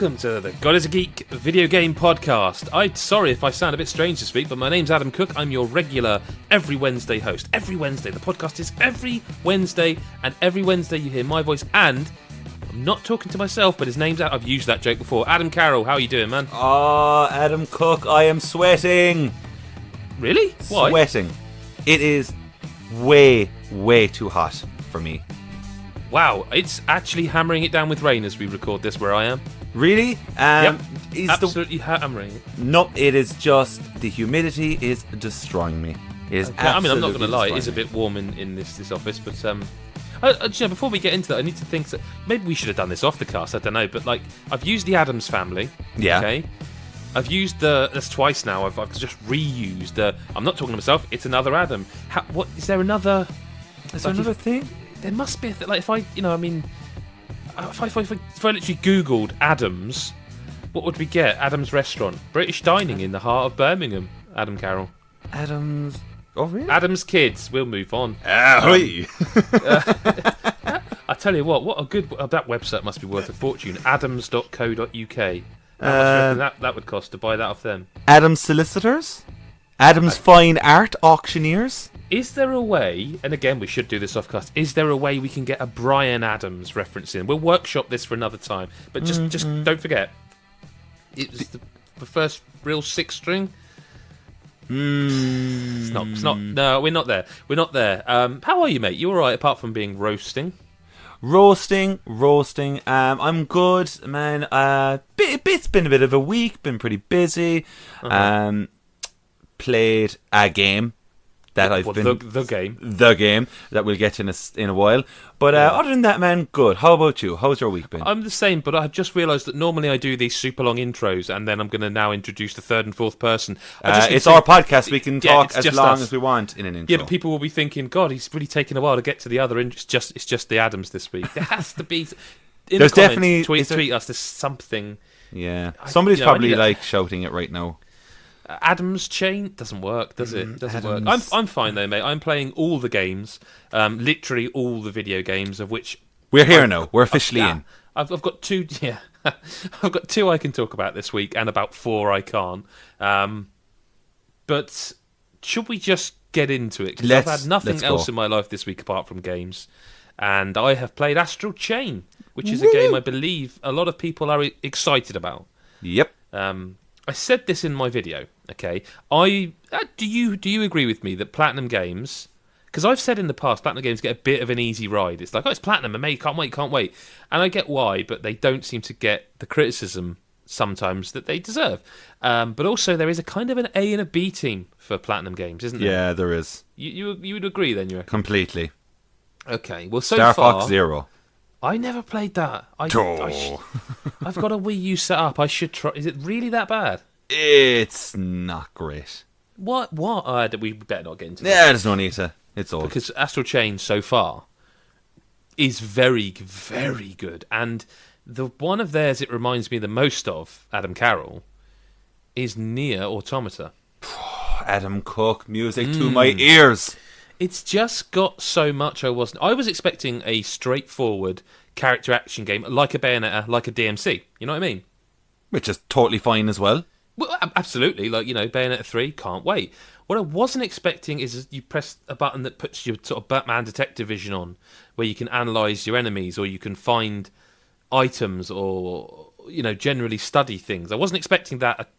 welcome to the God is a Geek video game podcast. I'm sorry if I sound a bit strange this week, but my name's Adam Cook. I'm your regular every Wednesday host. Every Wednesday. The podcast is every Wednesday, and every Wednesday you hear my voice, and I'm not talking to myself, but his name's out. I've used that joke before. Adam Carroll, how are you doing, man? Oh, Adam Cook, I am sweating. Really? Why? Sweating. It is way too hot for me. Wow, it's actually hammering it down with rain as we record this where I am. Really? Yep, absolutely hammering it. No, it is just the humidity is destroying me. It is absolutely I'm not going to lie, it is a destroying bit warm in this office, but before we get into that, I need to think that maybe we should have done this off the cast. I don't know, but like I've used the Addams Family. Yeah. Okay. I've used that's twice now. I've just reused. I'm not talking to myself. It's another Adam. What is there another? Is there another thing? There must be a like if I if I literally Googled Adams, what would we get? Adams Restaurant, British dining in the heart of Birmingham. Adam Carroll. Adams. Oh really? Adams Kids. We'll move on. I tell you what a good that website must be worth a fortune. Adams.co.uk. How much do you reckon that would cost to buy that off them? Adams Solicitors. Adams Fine Art Auctioneers. Is there a way, and again we should do this off cast, is there a way we can get a Bryan Adams reference in? We'll workshop this for another time, but just don't forget, it was the first real six string. It's not. No, we're not there. We're not there. How are you, mate? You all right, apart from being roasting? Roasting. I'm good, man. It's been a bit of a week. Been pretty busy. Played a game that the game that we'll get in a while. But other than that, man, good. How about you? How's your week been? I'm the same, but I've just realised that normally I do these super long intros, and then I'm going to now introduce the third and fourth person. It's our podcast. We can talk as long as we want in an intro. Yeah, but people will be thinking, God, he's really taking a while to get to the other. It's just the Adams this week. There has to be. There's definitely tweet us. There's something. Yeah, somebody's probably shouting it right now. Adam's Chain doesn't work, does it? Doesn't work. I'm fine though, mate. I'm playing all the games, literally all the video games of which we're here now. We're officially in. I've got two. Yeah, I've got two I can talk about this week, and about four I can't. But should we just get into it? Because I've had nothing else in my life this week apart from games, and I have played Astral Chain, which is a game I believe a lot of people are excited about. Yep. I said this in my video, okay? Do you agree with me that Platinum Games, because I've said in the past, Platinum Games get a bit of an easy ride. It's like, it's Platinum, and mate, can't wait. And I get why, but they don't seem to get the criticism sometimes that they deserve. But also, there is a kind of an A and a B team for Platinum Games, isn't there? Yeah, there is. You would agree then, you reckon? Completely. Okay, well, so Star far... Fox Zero. I never played that. I've got a Wii U set up. I should try. Is it really that bad? It's not great. What? We better not get into that. Yeah, there's no need to. It's old. Because Astral Chain so far is very, very good. And the one of theirs it reminds me the most of, Adam Carroll, is Nier Automata. Adam Cook, music to my ears. It's just got so much I was expecting a straightforward character action game like a Bayonetta, like a DMC. You know what I mean? Which is totally fine as well. Well, absolutely. Like, Bayonetta 3, can't wait. What I wasn't expecting is you press a button that puts your sort of Batman detective vision on, where you can analyse your enemies or you can find items or, generally study things. I wasn't expecting that.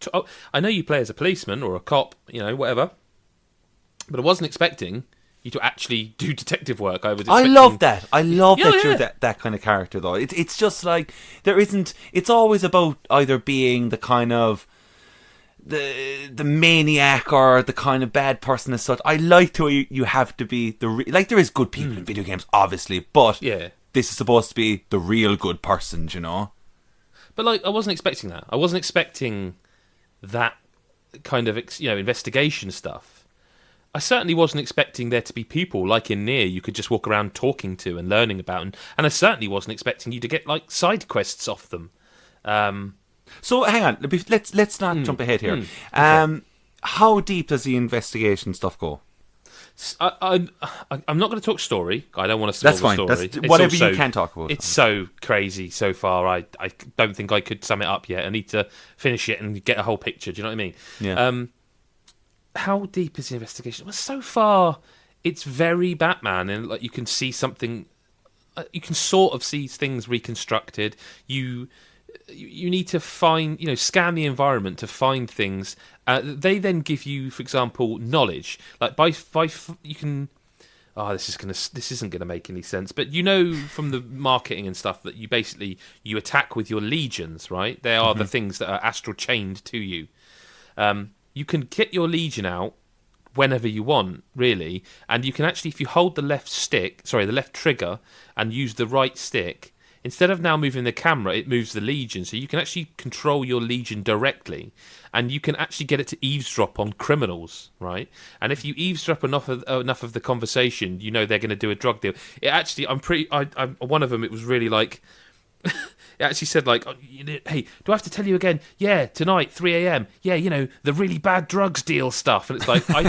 I know you play as a policeman or a cop, whatever. But I wasn't expecting you to actually do detective work. I love that. I love that you're that kind of character, though. It's just like there isn't. It's always about either being the kind of the maniac or the kind of bad person as such. I like to you have to be like there is good people in video games, obviously, but this is supposed to be the real good person, But like, I wasn't expecting that. I wasn't expecting that kind of investigation stuff. I certainly wasn't expecting there to be people like in Nier you could just walk around talking to and learning about, and I certainly wasn't expecting you to get like side quests off them. So hang on, let's not jump ahead here. Okay. How deep does the investigation stuff go? I'm not going to talk story. I don't want to spoil That's fine. the story. That's whatever you can talk about. It's so crazy so far. I don't think I could sum it up yet. I need to finish it and get a whole picture. Do you know what I mean? Yeah. How deep is the investigation? Well, so far it's very Batman, and like you can see something. You can sort of see things reconstructed. You need to find, scan the environment to find things. They then give you, for example, knowledge. Like by you can. Oh, this isn't gonna make any sense. But from the marketing and stuff that you attack with your legions, right? They are the things that are astral chained to you. You can get your legion out whenever you want, really, and you can actually, if you hold the left trigger, and use the right stick, instead of now moving the camera, it moves the legion, so you can actually control your legion directly, and you can actually get it to eavesdrop on criminals, right? And if you eavesdrop enough of the conversation, they're going to do a drug deal. It actually, one of them, it was really like. It actually said like, hey, do I have to tell you again? Yeah, tonight, 3 a.m. Yeah, the really bad drugs deal stuff. And it's like, I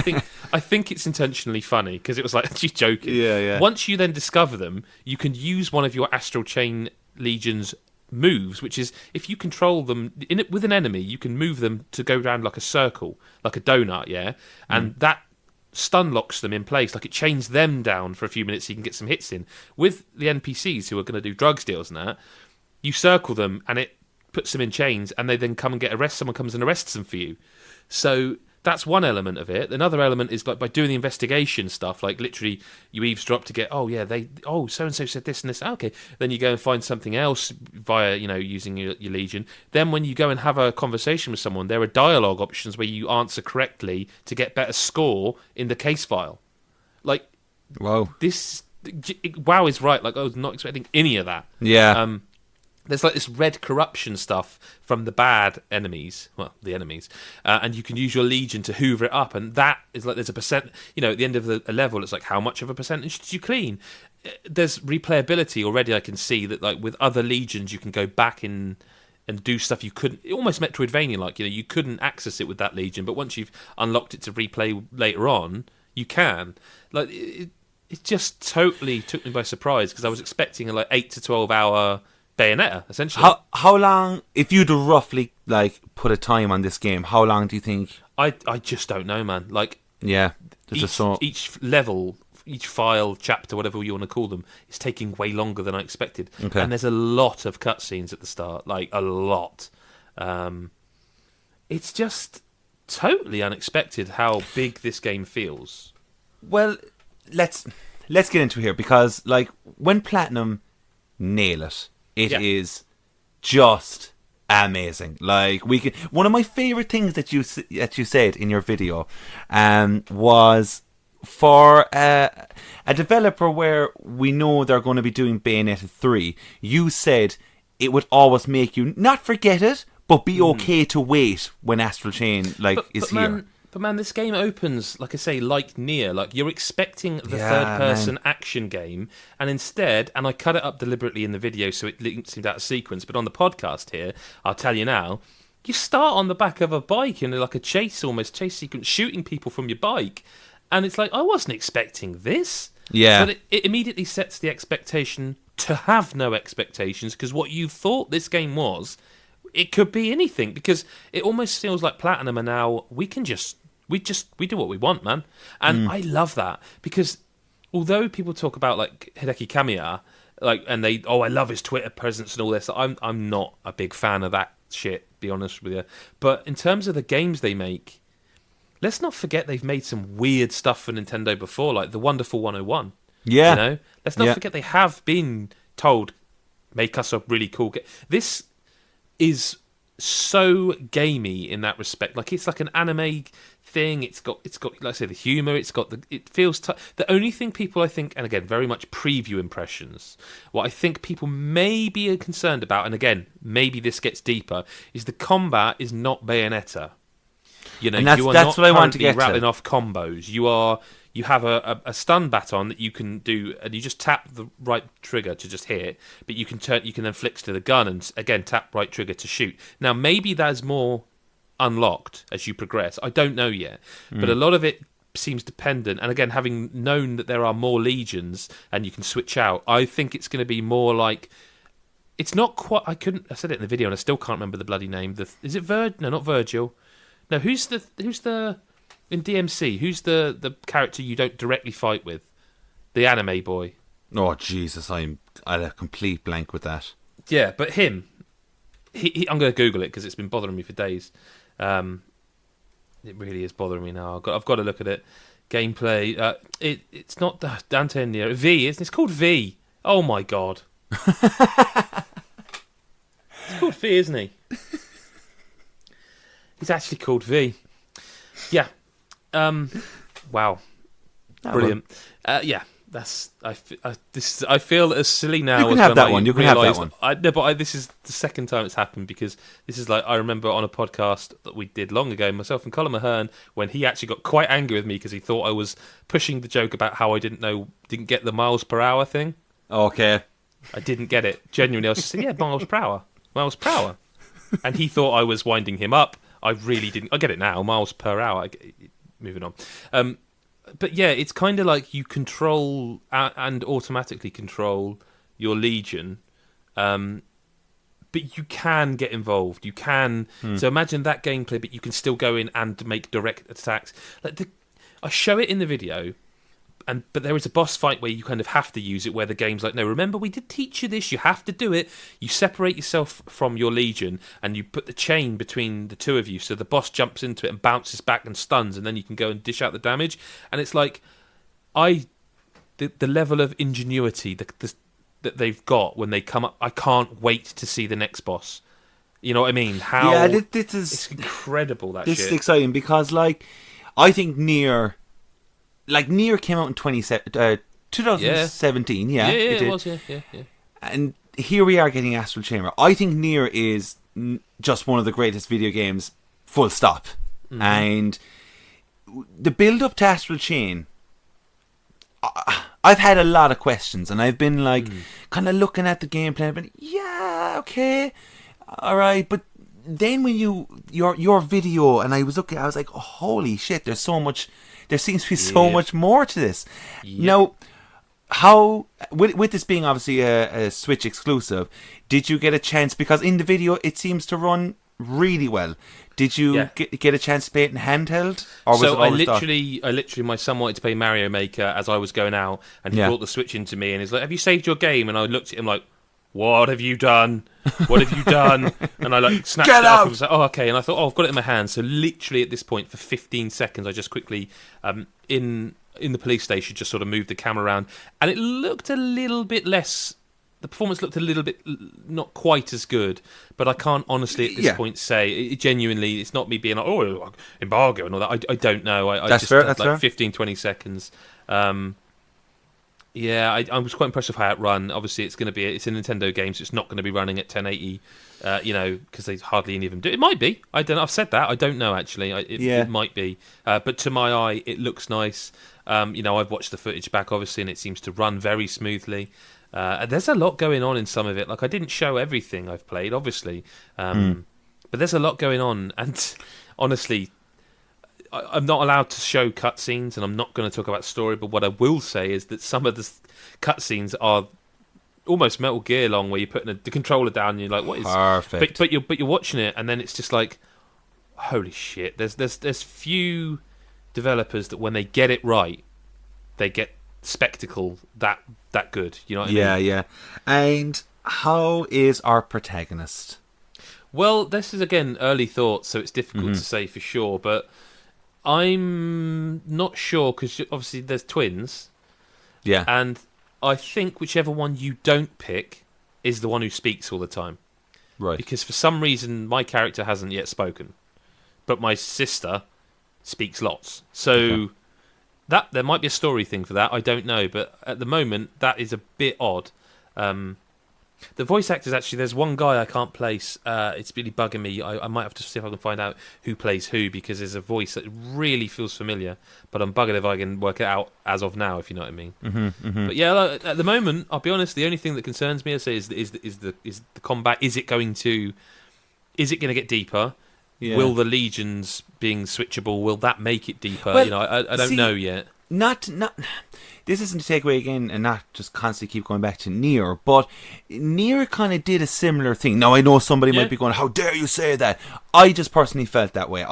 think it's intentionally funny because it was like, she's joking. Yeah. Once you then discover them, you can use one of your Astral Chain Legion's moves, which is if you control them with an enemy, you can move them to go around like a circle, like a donut, yeah? And that stun locks them in place, like it chains them down for a few minutes so you can get some hits in. With the NPCs who are going to do drugs deals and that, you circle them and it puts them in chains, and they then come and get arrested. Someone comes and arrests them for you. So that's one element of it. Another element is like by doing the investigation stuff, like literally you eavesdrop to get, so and so said this and this. Okay, then you go and find something else via using your legion. Then when you go and have a conversation with someone, there are dialogue options where you answer correctly to get better score in the case file. Like, wow, wow is right. Like I was not expecting any of that. Yeah. There's like this red corruption stuff from the bad enemies, and you can use your legion to hoover it up, and that is like there's a percent, at the end of a level, it's like how much of a percentage did you clean? There's replayability already. I can see that like with other legions you can go back in and do stuff you couldn't, almost Metroidvania like, you couldn't access it with that legion, but once you've unlocked it to replay later on, you can. Like it just totally took me by surprise because I was expecting a like 8 to 12 hour Bayonetta, essentially. How long, if you'd roughly like put a time on this game, how long do you think? I just don't know, man. Like, yeah, each level, each file, chapter, whatever you want to call them, is taking way longer than I expected. Okay. And there's a lot of cutscenes at the start, like a lot. It's just totally unexpected how big this game feels. Well, let's get into it here because like when Platinum nail it. It is just amazing. Like one of my favorite things that you said in your video, was for a developer where we know they're going to be doing Bayonetta 3. You said it would always make you not forget it, but be okay to wait when Astral Chain is here. But man, this game opens, like I say, like Nier. Like you're expecting the third-person action game, and instead, and I cut it up deliberately in the video so it seemed out of sequence. But on the podcast here, I'll tell you now, you start on the back of a bike in like a chase sequence, shooting people from your bike, and it's like I wasn't expecting this. Yeah, but it immediately sets the expectation to have no expectations because what you thought this game was, it could be anything because it almost feels like Platinum are now we do what we want, man. And I love that because although people talk about like Hideki Kamiya, like, and I love his Twitter presence and all this, I'm not a big fan of that shit, be honest with you. But in terms of the games they make, let's not forget they've made some weird stuff for Nintendo before, like the Wonderful 101. Yeah. Let's not forget they have been told, make us a really cool game. This is so gamey in that respect. Like it's like an anime thing. It's got like I say the humor. It feels the only thing people I think, and again very much preview impressions. What I think people may be concerned about, and again maybe this gets deeper, is the combat is not Bayonetta. And that's what I want to get rattling to. Off combos. You have a stun baton that you can do, and you just tap the right trigger to just hit. But you can then flick to the gun and again tap right trigger to shoot. Now maybe that's more unlocked as you progress. I don't know yet, but a lot of it seems dependent. And again, having known that there are more legions and you can switch out, I think it's going to be more like. It's not quite. I said it in the video, and I still can't remember the bloody name. Is it No, not Virgil. No, who's the in DMC? Who's the character you don't directly fight with? The anime boy. Oh Jesus, I'm at a complete blank with that. Yeah, but him. I'm going to Google it because it's been bothering me for days. It really is bothering me now. I've got to look at it. Gameplay. It's not Dante and Nero. V, isn't it? It's called V. Oh my god. He's called V, isn't he? He's actually called V. Yeah. Wow. Brilliant. Yeah. I feel as silly now. You can have that one. You can have that one. This is the second time it's happened because this is like I remember on a podcast that we did long ago, myself and Colin Mahern, when he actually got quite angry with me because he thought I was pushing the joke about how I didn't get the miles per hour thing. Okay. I didn't get it. Genuinely, I was just saying, yeah, miles per hour. And he thought I was winding him up. I really didn't. I get it now, miles per hour. Moving on. But yeah, it's kind of like you control and automatically control your legion. But you can get involved. You can. So imagine that gameplay, but you can still go in and make direct attacks. I show it in the video. But there is a boss fight where you kind of have to use it, where the game's like, no, remember, we did teach you this, you have to do it. You separate yourself from your legion, and you put the chain between the two of you, so the boss jumps into it and bounces back and stuns, and then you can go and dish out the damage. And it's like, the level of ingenuity that they've got when they come up, I can't wait to see the next boss. You know what I mean? It's incredible, that shit. This is exciting, because, I think Nier came out in 2017, yeah. It was, yeah. And here we are getting Astral Chain. I think Nier is just one of the greatest video games, full stop. Mm-hmm. And the build-up to Astral Chain, I've had a lot of questions, and I've been kind of looking at the gameplay, I've been, yeah, okay, all right, but then when your video, and I was looking, I was like, oh, holy shit, there seems to be so much more to this. Yep. Now, how, with this being obviously a Switch exclusive, did you get a chance, because in the video it seems to run really well. Did you get a chance to play it in handheld? Or was I literally, my son wanted to play Mario Maker as I was going out, and he brought the Switch into me, and he's like, have you saved your game? And I looked at him like, what have you done? What have you done? And I snatched it up and was like, oh, okay. And I thought, I've got it in my hand. So literally at this point, for 15 seconds, I just quickly, in the police station, just sort of moved the camera around. And it looked a little bit less, the performance looked a little bit not quite as good. But I can't honestly at this point say, genuinely, it's not me being like, oh, embargo and all that. I don't know. I that's just fair, had that's fair. 15, 20 seconds. Yeah, I was quite impressed with how it ran. Obviously, it's a Nintendo game, so it's not going to be running at 1080, because they hardly any of them do. It might be. I don't know. I've said that. I don't know, actually. It might be. But to my eye, it looks nice. I've watched the footage back, obviously, and it seems to run very smoothly. There's a lot going on in some of it. I didn't show everything I've played, obviously. But there's a lot going on. And honestly, I'm not allowed to show cutscenes, and I'm not going to talk about story, but what I will say is that some of the cutscenes are almost Metal Gear long, where you're putting the controller down and you're like, what is... Perfect. But you're watching it, and then it's just like, holy shit. There's few developers that when they get it right, they get spectacle that good. You know what I mean? Yeah. And how is our protagonist? Well, this is, again, early thoughts, so it's difficult to say for sure, but I'm not sure, because obviously there's twins. Yeah. And I think whichever one you don't pick is the one who speaks all the time. Right. Because for some reason, my character hasn't yet spoken. But my sister speaks lots. So there might be a story thing for that. I don't know. But at the moment, that is a bit odd. The voice actors, actually, there's one guy I can't place. It's really bugging me. I might have to see if I can find out who plays who, because there's a voice that really feels familiar, but I'm buggered if I can work it out as of now, if you know what I mean. But yeah, at the moment, I'll be honest, the only thing that concerns me, I say, is the combat. Is it going to get deeper? Yeah. Will the legions being switchable, will that make it deeper? Well, I don't know yet. Not. This isn't to take away again and not just constantly keep going back to Nier, but Nier kind of did a similar thing. Now I know somebody might be going, "How dare you say that?" I just personally felt that way.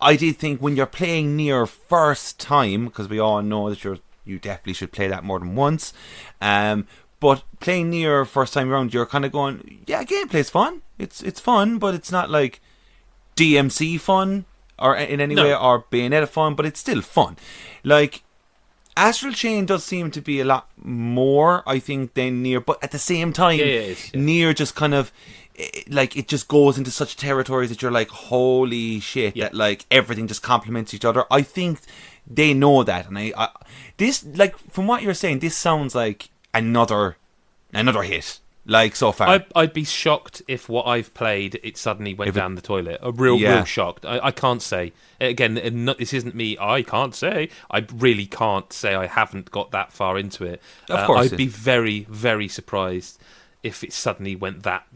I did think when you're playing Nier first time, because we all know that you definitely should play that more than once. But playing Nier first time around, you're kind of going, yeah, gameplay's fun. It's fun, but it's not like DMC fun or in any way, or Bayonetta fun, but it's still fun. Like, Astral Chain does seem to be a lot more, I think, than Nier, but at the same time, Nier just kind of, like, it just goes into such territories that you're like, holy shit, that like everything just complements each other. I think they know that, and I this, like, from what you're saying, this sounds like another hit. Like, so far, I'd be shocked if what I've played it suddenly went down the toilet. Real shocked. I can't say. Again, this isn't me. I can't say. I really can't say. I haven't got that far into it. Of course, I'd be very, very surprised if it suddenly went that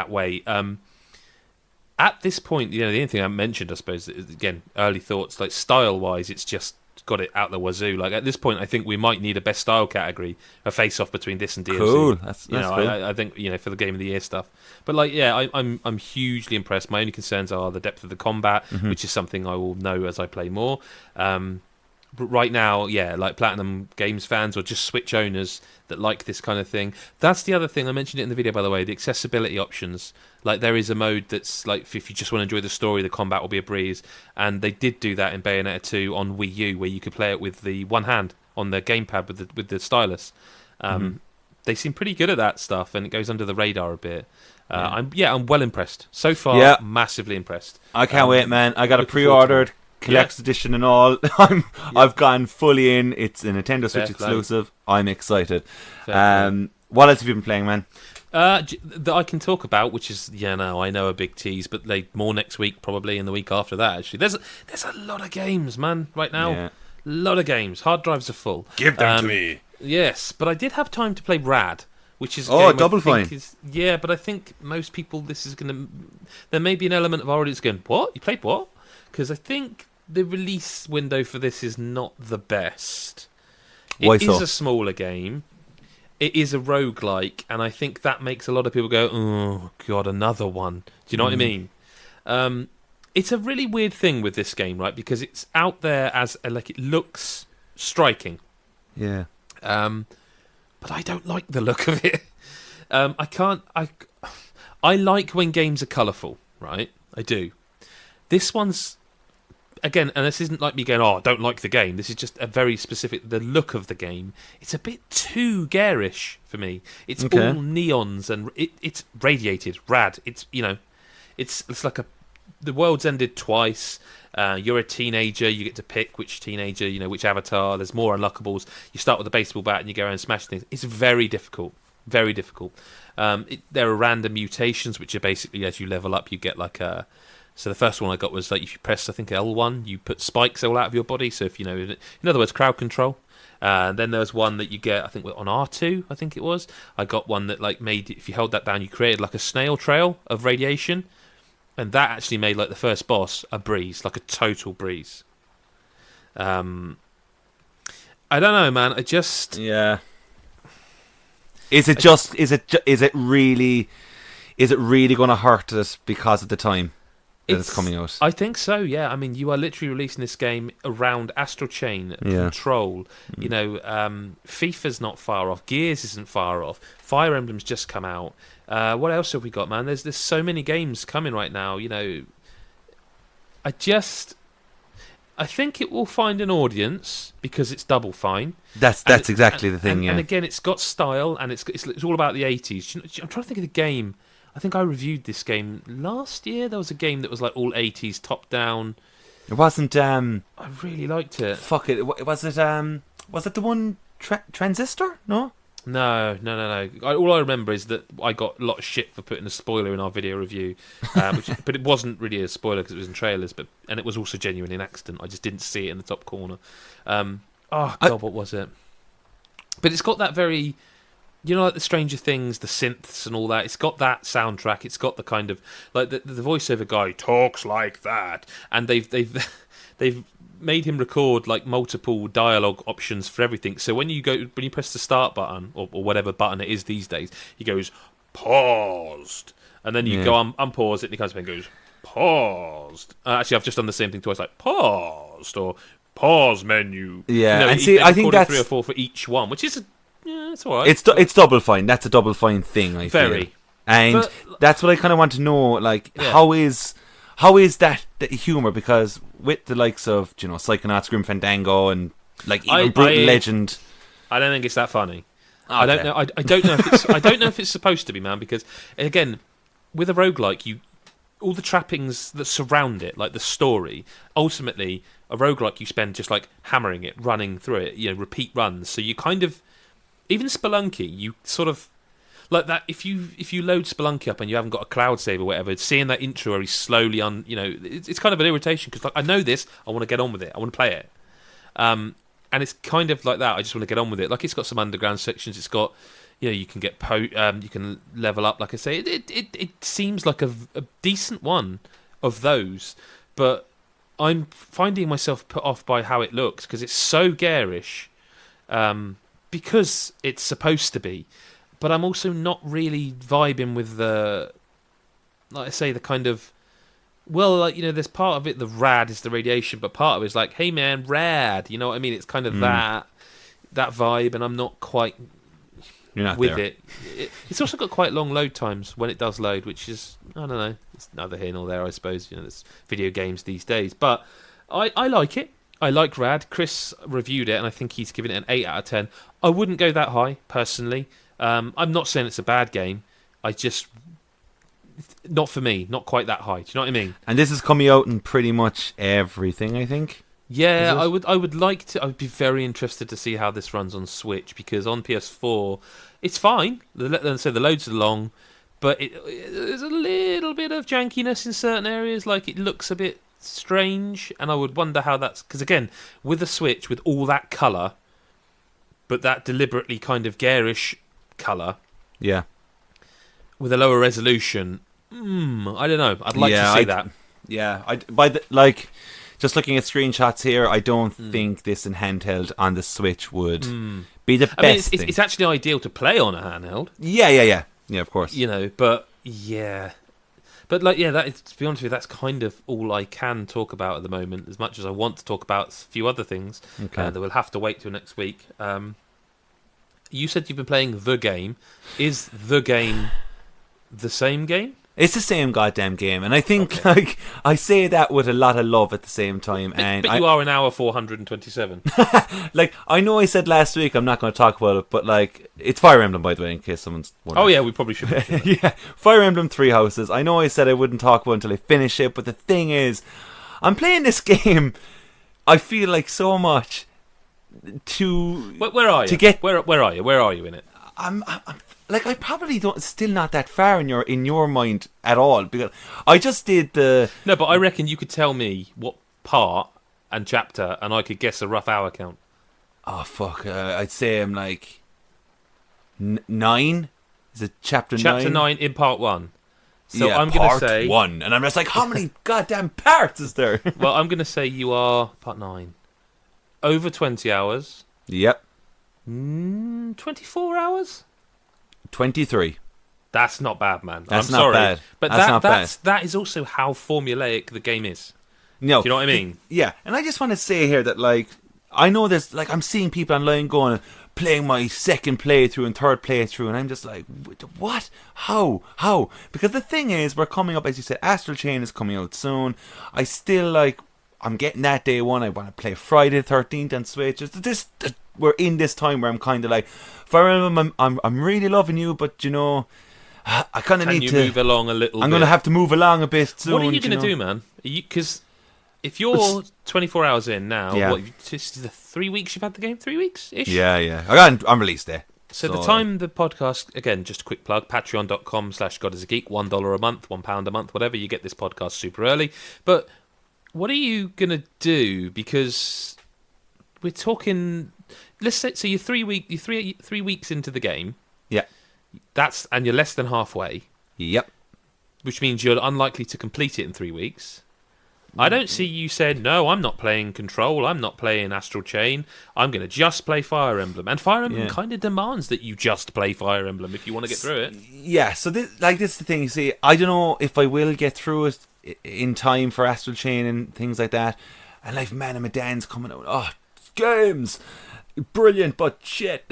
way. At this point, the only thing I mentioned, I suppose, is, again, early thoughts, like style-wise, it's just got it out the wazoo. Like, at this point, I think we might need a best style category, a face-off between this and DLC. Cool. That's cool. I think for the Game of the Year stuff. But like, I'm hugely impressed. My only concerns are the depth of the combat, which is something I will know as I play more. But right now, like Platinum Games fans or just Switch owners that like this kind of thing. That's the other thing, I mentioned it in the video, by the way, the accessibility options. Like, there is a mode that's like, if you just want to enjoy the story, the combat will be a breeze. And they did do that in Bayonetta 2 on Wii U, where you could play it with the one hand on the gamepad with the stylus. They seem pretty good at that stuff, and it goes under the radar a bit. I'm well impressed so far. Yeah. Massively impressed. I can't wait, man. I got it pre-ordered, collector's edition and all. I've gone fully in. It's a Nintendo Switch exclusive. I'm excited. What else have you been playing, man? That I can talk about, which is I know a big tease, but more next week, probably, and the week after that. Actually, there's a lot of games, man, right now. A lot of games. Hard drives are full. Give them to me. Yes, but I did have time to play RAD, which is Double Fine. But I think most people, this is going to. There may be an element of our audience going, "What? You played what?" Because I think the release window for this is not the best. It is a smaller game. It is a roguelike, and I think that makes a lot of people go, "Oh God, another one." Do you know what I mean? It's a really weird thing with this game, right? Because it's out there as like, it looks striking. Yeah. But I don't like the look of it. I like when games are colourful, right? I do. This one's, again, and this isn't like me going, I don't like the game. This is just a very specific, the look of the game. It's a bit too garish for me. It's all neons and it's radiated, rad. It's, it's like the world's ended twice. You're a teenager. You get to pick which teenager, which avatar. There's more unlockables. You start with a baseball bat and you go around and smash things. It's very difficult. Very difficult. There are random mutations, which are basically, as you level up, you get like a... So the first one I got was like, if you press, I think, L1, you put spikes all out of your body. So if in other words, crowd control. Then there was one that you get, I think, on R2, I think it was. I got one that like made, if you held that down, you created like a snail trail of radiation. And that actually made like the first boss a breeze, like a total breeze. I don't know, man. I just Is it really going to hurt us because of the time that it's coming out? I think so. Yeah. I mean, you are literally releasing this game around Astral Chain, Control. FIFA's not far off. Gears isn't far off. Fire Emblem's just come out. What else have we got, man? There's so many games coming right now. I think it will find an audience because it's Double Fine. That's exactly the thing. And again, it's got style, and it's all about the 80s. I'm trying to think of the game. I think I reviewed this game last year. There was a game that was like all 80s, top down. It wasn't. I really liked it. Fuck it. Was it? Was it the one Transistor? No. No. All I remember is that I got a lot of shit for putting a spoiler in our video review, but it wasn't really a spoiler because it was in trailers, and it was also genuinely an accident. I just didn't see it in the top corner. What was it? But it's got that very you know, like the Stranger Things, the synths and all that. It's got that soundtrack. It's got the kind of like the voiceover guy talks like that, and they've they've made him record like multiple dialogue options for everything. So when you press the start button or whatever button it is these days, he goes paused, and then you go unpause it, and he comes back and goes paused. Actually, I've just done the same thing twice, like paused or pause menu. Yeah, you know, and see, I think that's 3 or 4 for each one, which is it's all right. It's Double Fine. That's a Double Fine thing. I feel. And that's what I kind of want to know. Like, how is that humor? Because with the likes of Psychonauts, Grim Fandango, and like even Brutal Legend, I don't think it's that funny. Okay. I don't know. I don't know if it's. I don't know if it's supposed to be, man. Because again, with a roguelike, all the trappings that surround it, like the story, ultimately a roguelike you spend just like hammering it, running through it, repeat runs. So you kind of, even Spelunky, you sort of like that. If you load Spelunky up and you haven't got a cloud save or whatever, seeing that intro where he's slowly it's kind of an irritation because like I know this, I want to get on with it, I want to play it, and it's kind of like that. I just want to get on with it. Like it's got some underground sections. It's got you can get you can level up. Like I say, it seems like a decent one of those, but I'm finding myself put off by how it looks because it's so garish. Because it's supposed to be, but I'm also not really vibing with the, like I say, the kind of, there's part of it, the RAD is the radiation, but part of it is like, hey man, RAD, you know what I mean? It's kind of that vibe, and I'm not quite with there. It's also got quite long load times when it does load, which is, I don't know, it's neither here nor there, I suppose. There's video games these days, but I like it. I like RAD. Chris reviewed it, and I think he's given it an 8 out of 10. I wouldn't go that high, personally. I'm not saying it's a bad game. Not for me, not quite that high. Do you know what I mean? And this is coming out in pretty much everything, I think. Yeah, I would like to. I would be very interested to see how this runs on Switch, because on PS4, it's fine. Let's say the loads are long, but there's a little bit of jankiness in certain areas. Like it looks a bit strange, and I would wonder how that's, because again, with a Switch with all that colour, but that deliberately kind of garish colour, with a lower resolution, I don't know. I'd like to see that. Yeah, just looking at screenshots here, I don't think this in handheld on the Switch would be the best thing. It's actually ideal to play on a handheld. Yeah, of course. But yeah. But that is, to be honest with you, that's kind of all I can talk about at the moment. As much as I want to talk about a few other things, that we'll have to wait till next week. You said you've been playing the game. Is the game the same game? It's the same goddamn game, and I think I say that with a lot of love at the same time. But you are an hour 427. I know I said last week I'm not going to talk about it, but it's Fire Emblem, by the way, in case someone's wondering. Oh yeah, we probably should. Yeah, Fire Emblem Three Houses. I know I said I wouldn't talk about it until I finish it, but the thing is, I'm playing this game. I feel like so much to. Where are you? Where are you? Where are you in it? I'm I probably don't. Still not that far in your mind at all, because I just did the. No, but I reckon you could tell me what part and chapter, and I could guess a rough hour count. Oh fuck! I'd say I'm 9. Is it chapter 9? Chapter 9 in part 1. So yeah, I'm going to say 1, and I'm just how many goddamn parts is there? Well, I'm going to say you are part 9. Over 20 hours. Yep. 24 hours. 23. That's not bad, man. That's I'm not sorry, bad. But that is also how formulaic the game is. No, do you know what I mean? Yeah, and I just want to say here that I know there's I'm seeing people online going playing my second playthrough and third playthrough, and I'm just like, what? How? Because the thing is, we're coming up, as you said, Astral Chain is coming out soon. I still I'm getting that day one. I want to play Friday the 13th on Switch. We're in this time where I'm kind of Fire Emblem, I'm really loving you, but I kind of need to move along a little. I'm going to have to move along a bit soon. What are you going to do, man? Because if you're 24 hours in now, this is the 3 weeks you've had the game? 3 weeks ish. Yeah. I got on release day. So the time the podcast, again, just a quick plug, patreon.com/GodIsAGeek, $1 a month, £1 a month, whatever. You get this podcast super early. But what are you going to do? Because we're talking. Let's say, so you're 3 weeks into the game. Yeah. And you're less than halfway, Yep. which means you're unlikely to complete it in 3 weeks. I don't see you said, no, I'm not playing Control, I'm not playing Astral Chain, I'm going to just play Fire Emblem. And Fire Emblem kind of demands that you just play Fire Emblem if you want to get through it. Yeah, so this is the thing. You see, I don't know if I will get through it in time for Astral Chain and things like that. And like Man of Medan's coming out. Oh, games! Brilliant, but shit.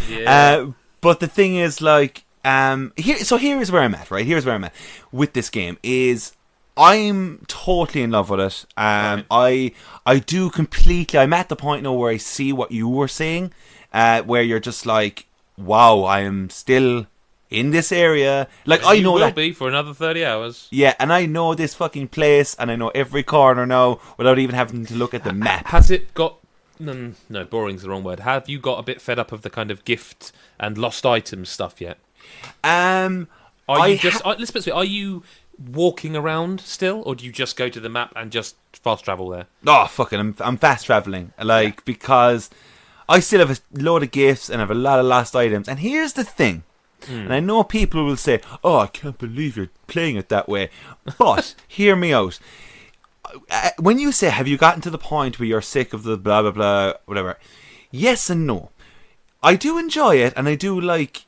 Yeah. But the thing is, like, here's where I'm at, right? Here's where I'm at with this game is I'm totally in love with it. Right. I do completely. I'm at the point now where I see what you were saying, where you're just like, wow, I am still in this area. Like, I know will that be for another 30 hours. Yeah, and I know this fucking place, and I know every corner now without even having to look at the map. Has it got? No, boring's the wrong word. Have you got a bit fed up of the kind of gift and lost items stuff yet? Let's put it this way, are you walking around still, or do you just go to the map and just fast travel there? Oh, fucking, I'm fast traveling, because I still have a load of gifts and have a lot of lost items. And here's the thing, and I know people will say, "Oh, I can't believe you're playing it that way," but hear me out. When you say, "Have you gotten to the point where you're sick of the blah blah blah whatever?" Yes and no. I do enjoy it, and I do like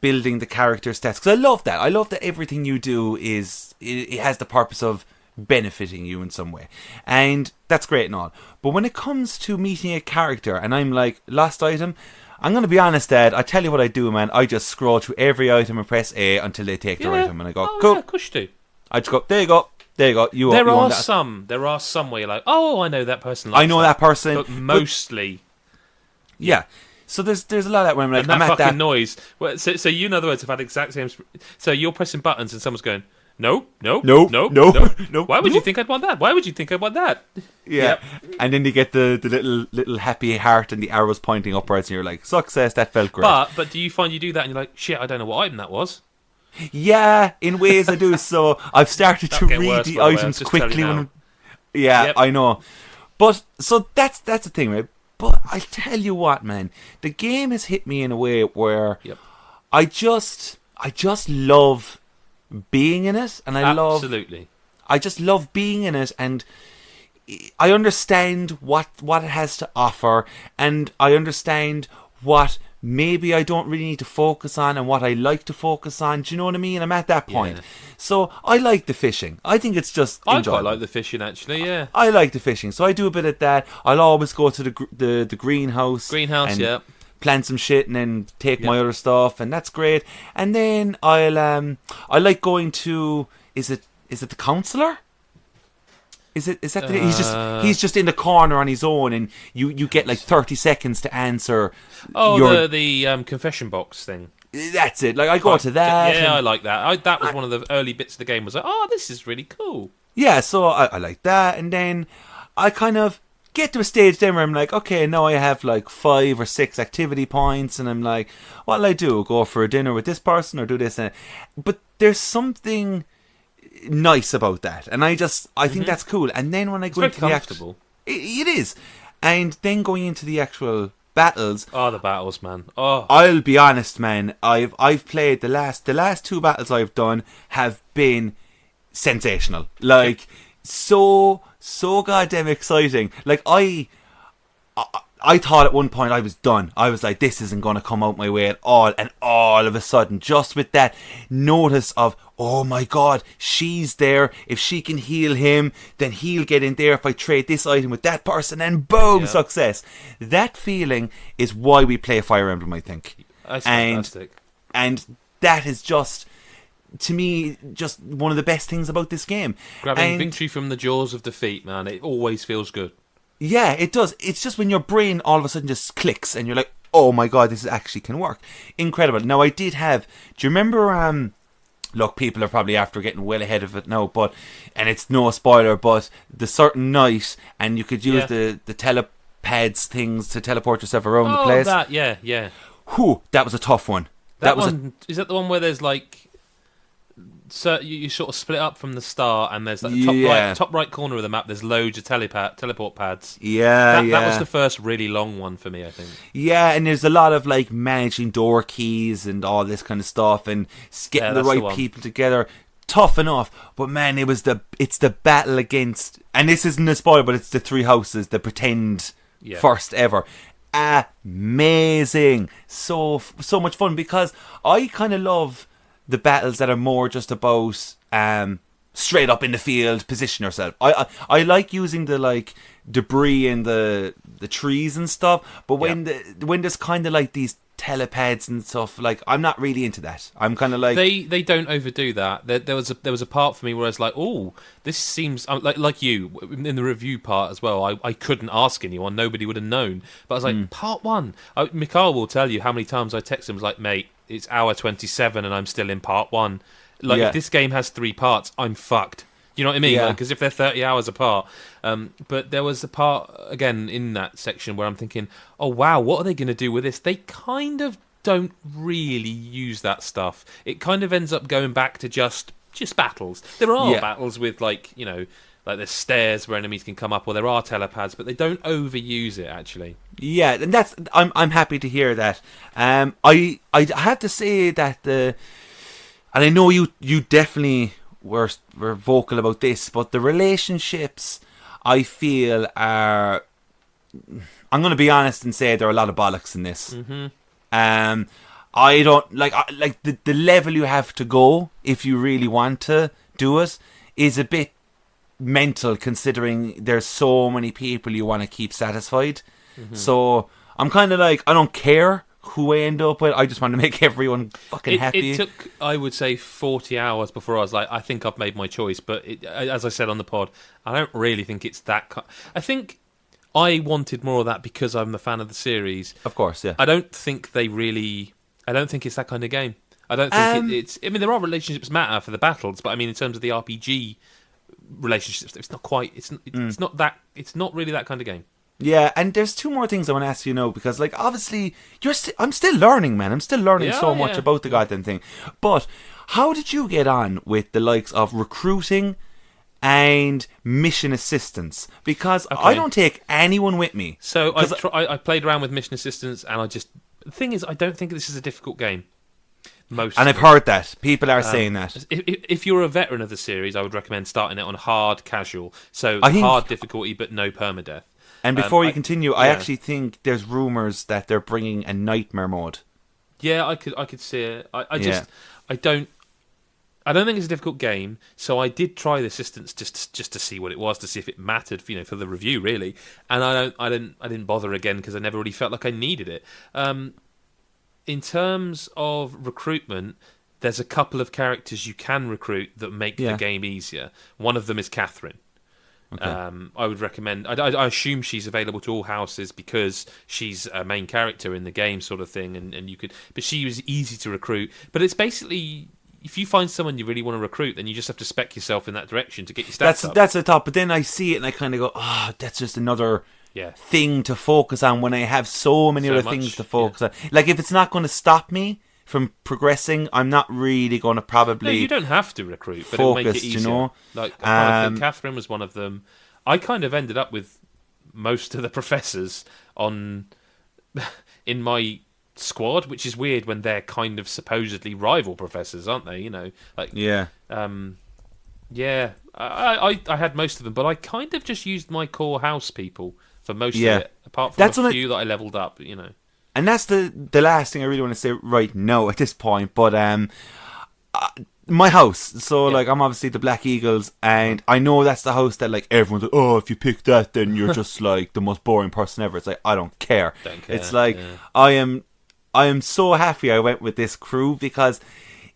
building the character stats, because I love that. I love that everything you do it has the purpose of benefiting you in some way, and that's great and all. But when it comes to meeting a character, and I'm like, lost item, I'm going to be honest, Dad. I tell you what I do, man. I just scroll through every item and press A until they take their item, and I go, cool. Yeah, of course you do. I just go, there you go. There you go. There are some where you're like, oh, I know that person. I know that person, but mostly, yeah. So there's a lot of that where I'm like, and that I'm at fucking that noise. Well, so you, in other words, have had the exact same. So you're pressing buttons and someone's going, no. Why would you think I'd want that? Why would you think I'd want that? Yeah. Yep. And then you get the little happy heart and the arrows pointing upwards, and you're like, success. That felt great. But do you find you do that and you're like, shit, I don't know what item that was? Yeah, in ways I do. So I've started to read the items quickly. Yep. I know. But so that's the thing, right? But I tell you what, man, the game has hit me in a way where I just love being in it, and I just love being in it, and I understand what it has to offer, and I understand what maybe I don't really need to focus on and what I like to focus on. Do you know what I mean? I'm at that point. Yeah. So I like the fishing. I think it's just enjoyable. I quite like the fishing, actually, yeah. I like the fishing. So I do a bit of that. I'll always go to the greenhouse. And plant some shit and then take my other stuff, and that's great. And then I like going to, is it the counselor? Is that he's just in the corner on his own, and you get like 30 seconds to answer. Oh, the confession box thing. That's it. Like, I go to that. Yeah, I like that. That was one of the early bits of the game. Was like, oh, this is really cool. Yeah, so I like that, and then I kind of get to a stage then where I'm like, okay, now I have like 5 or 6 activity points, and I'm like, what'll I do? Go for a dinner with this person or do this? But there's something nice about that, and I think that's cool. And then when I go into the actual, it is, and then going into the actual battles. Oh, the battles, man. Oh, I'll be honest, man. I've played the last 2 battles I've done have been sensational. Like, so goddamn exciting. Like, I thought at one point I was done. I was like, this isn't going to come out my way at all. And all of a sudden, just with that notice of, oh my god, she's there. If she can heal him, then he'll get in there if I trade this item with that person, and boom, success. That feeling is why we play Fire Emblem, I think. That's fantastic. And that is just, to me, just one of the best things about this game. Grabbing victory from the jaws of defeat, man. It always feels good. Yeah, it does. It's just when your brain all of a sudden just clicks and you're like, oh my god, this actually can work. Incredible. Now, I did have... Do you remember... look, people are probably after getting well ahead of it now, and it's no spoiler, but the certain night, and you could use the telepads things to teleport yourself around the place. Oh, that, yeah. Whew, that was a tough one. Is that the one where there's like... so you sort of split up from the start, and there's like top right corner of the map. There's loads of teleport pads. Yeah, that was the first really long one for me, I think. Yeah, and there's a lot of like managing door keys and all this kind of stuff, and getting the right people together. Tough enough, but man, it's the battle against, and this isn't a spoiler, but it's the three houses, the pretend first ever. Amazing, so much fun, because I kind of love the battles that are more just about straight up in the field, position yourself. I like using the like debris and the trees and stuff, but when there's kind of like these telepads and stuff, like I'm not really into that. I'm kind of like they don't overdo that. There was a part for me where I was like, oh, this seems like you in the review part as well. I couldn't ask anyone; nobody would have known. But I was like, part one. Mikhail will tell you how many times I text him. Was like, mate, it's hour 27 and I'm still in part one. Like if this game has 3 parts, I'm fucked. You know what I mean? Because if they're 30 hours apart. But there was a part, again, in that section where I'm thinking, oh, wow, what are they going to do with this? They kind of don't really use that stuff. It kind of ends up going back to just battles. There are battles with, like, you know, like there's stairs where enemies can come up, or there are telepads, but they don't overuse it, actually. Yeah, and I'm happy to hear that. I have to say that and I know you definitely were vocal about this, but the relationships I feel are, I'm going to be honest and say there are a lot of bollocks in this. I don't like the level you have to go if you really want to do it is a bit mental, considering there's so many people you want to keep satisfied. So I'm kind of like, I don't care who I end up with, I just want to make everyone fucking happy. It took, I would say, 40 hours before I was like, I think I've made my choice. But as I said on the pod, I don't really think it's that. I think I wanted more of that because I'm a fan of the series. Of course, yeah. I don't think it's that kind of game. I don't think it's. I mean, there are relationships matter for the battles, but I mean, in terms of the RPG relationships, it's not quite. It's not that. It's not really that kind of game. Yeah, and there's 2 more things I want to ask you now, because, like, obviously, I'm still learning, man. I'm still learning so much about the goddamn thing. But how did you get on with the likes of recruiting and mission assistance? Because I don't take anyone with me. So I played around with mission assistance, and the thing is, I don't think this is a difficult game. And I've heard that. People are saying that. If you're a veteran of the series, I would recommend starting it on hard casual. So hard difficulty, but no permadeath. And before you continue, I actually think there's rumours that they're bringing a nightmare mode. Yeah, I could see it. I don't think it's a difficult game. So I did try the assistance just to see what it was, to see if it mattered, for the review, really. And I didn't bother again because I never really felt like I needed it. In terms of recruitment, there's a couple of characters you can recruit that make the game easier. One of them is Catherine. Okay. I would recommend. I assume she's available to all houses because she's a main character in the game, sort of thing. And you could, but she was easy to recruit. But it's basically, if you find someone you really want to recruit, then you just have to spec yourself in that direction to get your stats up. That's the top. But then I see it and I kind of go, that's just another thing to focus on when I have so many other things to focus on. Like, if it's not going to stop me from progressing, I'm not really going to probably. No, you don't have to recruit, but it'll make it easier. You know? Like, I think Catherine was one of them. I kind of ended up with most of the professors in my squad, which is weird when they're kind of supposedly rival professors, aren't they? I had most of them, but I kind of just used my core house people for most of it, apart from a few that I leveled up. And that's the last thing I really want to say right now at this point. But my house. So like, I'm obviously the Black Eagles, and I know that's the house that like everyone's like, oh, if you pick that, then you're just like the most boring person ever. It's like, I don't care. It's like I am so happy I went with this crew, because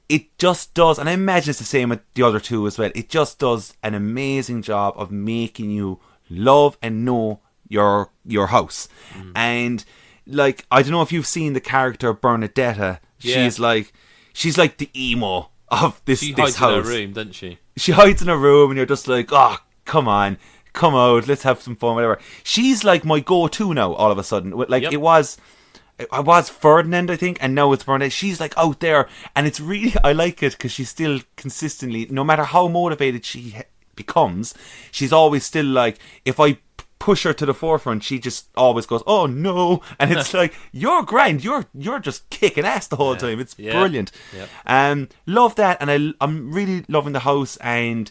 it just does, and I imagine it's the same with the other 2 as well. It just does an amazing job of making you love and know your house. And like, I don't know if you've seen the character Bayonetta. She's like the emo of this house. She hides in her room, doesn't she? She hides in her room, and you're just like, oh, come on, come out, let's have some fun, whatever. She's like my go-to now, all of a sudden. Like, it was I was Ferdinand, I think, and now it's Bernadette. She's like out there, and it's really, I like it because she's still consistently, no matter how motivated she becomes, she's always still like, if I push her to the forefront, she just always goes, oh no, and it's like, you're grand, you're just kicking ass the whole time. It's brilliant. Love that, and I'm really loving the house, and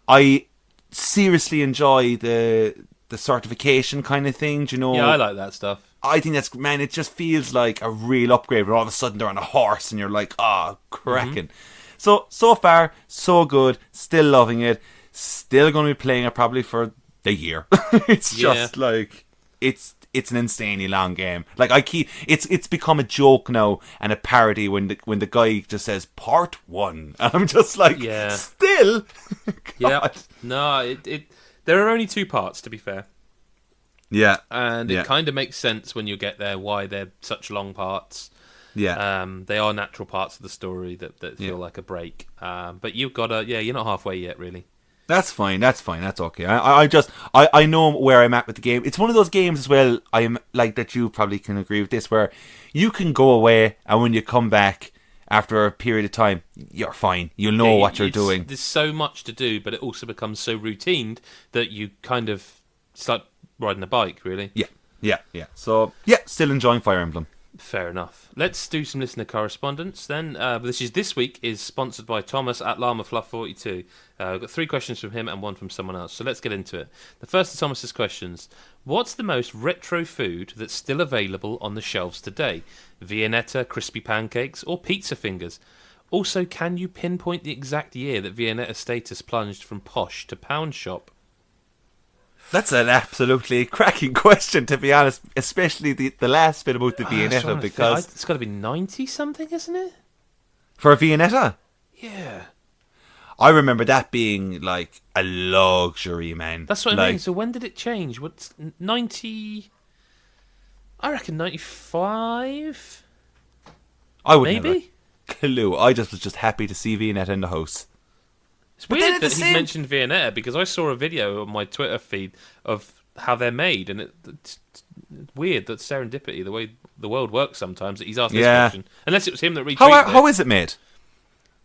I seriously enjoy the certification kind of thing, do you know? Yeah, I like that stuff. I think that's, man, it just feels like a real upgrade, but all of a sudden they're on a horse and you're like, cracking. So far, so good. Still loving it. Still going to be playing it probably for the year. It's just like, it's an insanely long game. Like, it's become a joke now and a parody when the guy just says part 1. And I'm just like, still? Yeah. No, there are only 2 parts, to be fair. Yeah. And it kind of makes sense when you get there why they're such long parts. Yeah. They are natural parts of the story that feel like a break. But you've got you're not halfway yet, really. That's fine. That's okay. I know where I'm at with the game. It's one of those games as well, I'm like, that you probably can agree with this, where you can go away and when you come back after a period of time, you're fine. You'll know what you're doing. There's so much to do, but it also becomes so routined that you kind of start riding a bike, really. Yeah. So, still enjoying Fire Emblem. Fair enough. Let's do some listener correspondence then. This week is sponsored by Thomas at LlamaFluff42. We've got 3 questions from him and 1 from someone else. So let's get into it. The first of Thomas's questions. What's the most retro food that's still available on the shelves today? Bayonetta, crispy pancakes, or pizza fingers? Also, can you pinpoint the exact year that Bayonetta's status plunged from posh to pound shop? That's an absolutely cracking question, to be honest, especially the last bit about the Bayonetta, because it's got to be 90-something, isn't it? For a Bayonetta? Yeah. I remember that being like a luxury, man. That's what I mean. So when did it change? What's 90? I reckon 95. I wouldn't have maybe a clue. I was just happy to see Bayonetta in the house. It's weird that he's mentioned Bayonetta, because I saw a video on my Twitter feed of how they're made, and it's weird that serendipity, the way the world works sometimes, that he's asked this question. Unless it was him that retweeted How is it made?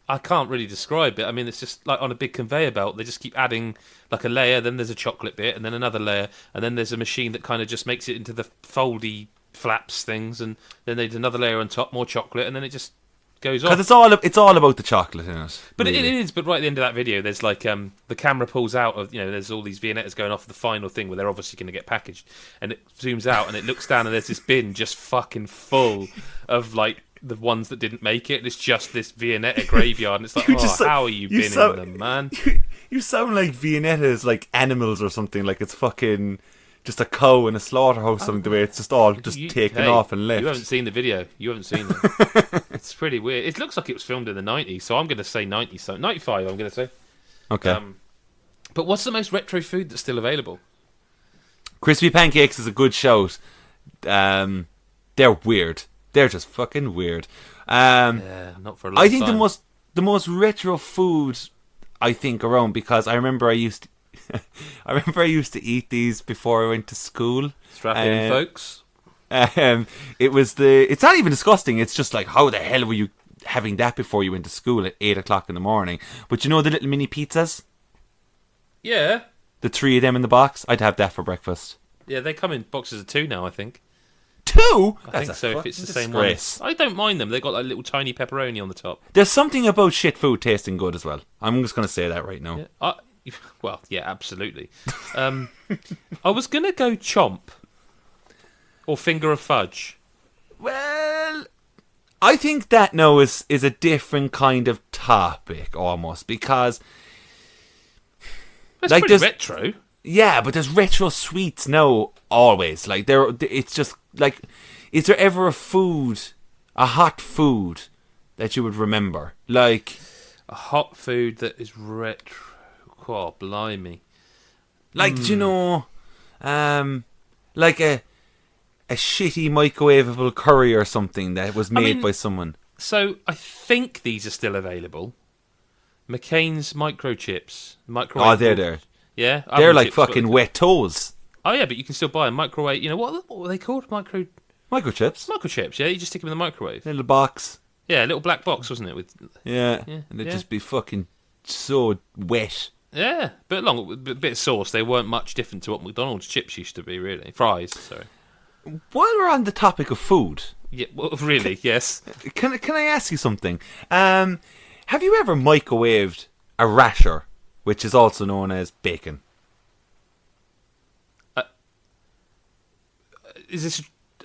I can't really describe it. I mean, it's just like on a big conveyor belt. They just keep adding like a layer, then there's a chocolate bit, and then another layer, and then there's a machine that kind of just makes it into the foldy flaps things, and then there's another layer on top, more chocolate, and then it just goes off. Because it's all about the chocolate in it. But really. it is. But right at the end of that video, there's like the camera pulls out of, there's all these Bayonettas going off the final thing where they're obviously going to get packaged, and it zooms out and it looks down and there's this bin just fucking full of like the ones that didn't make it. And it's just this Bayonetta graveyard, and it's like, how are you binning them, man? You sound like Bayonetta is like animals or something. Like it's fucking just a cow in a slaughterhouse, something, the way it's just all taken off and left. You haven't seen the video. You haven't seen it. It's pretty weird. It looks like it was filmed in the 90s, so I'm going to say 90, so 95 I'm going to say. Okay. But what's the most retro food that's still available? Crispy pancakes is a good shout. They're weird. They're just fucking weird. Not for a long time. I think the most retro food I think around, because I remember I used to eat these before I went to school. Strap in, folks. It's not even disgusting. It's just like, how the hell were you having that before you went to school at 8 o'clock in the morning? But you know the little mini pizzas? Yeah. The 3 of them in the box? I'd have that for breakfast. Yeah, they come in boxes of 2 now, I think. 2? I think so, if it's the same one. I don't mind them. They've got like little tiny pepperoni on the top. There's something about shit food tasting good as well. I'm just going to say that right now. Yeah, absolutely. I was going to go chomp. Or finger of fudge. Well, I think that now is a different kind of topic, almost, because it's like pretty retro. Yeah, but there's retro sweets now, always. Like it's just like, is there ever a hot food that you would remember? Like a hot food that is retro. Oh, blimey! Like, do you know, like a shitty microwavable curry or something that was made by someone. So I think these are still available. McCain's microchips, microwave. Oh, they're there. Yeah, they're like fucking wet toes. Oh yeah, but you can still buy a microwave. You know what were they called? Microchips. Microchips, yeah. You just stick them in the microwave. Little box. Yeah, a little black box, wasn't it? With Yeah. Yeah, And they'd yeah. just be fucking so wet. Yeah, bit long, a bit of sauce. They weren't much different to what McDonald's chips used to be, really. Fries, sorry. While we're on the topic of food, Yeah, well, really, yes. can I ask you something? Have you ever microwaved a rasher, which is also known as bacon? Is this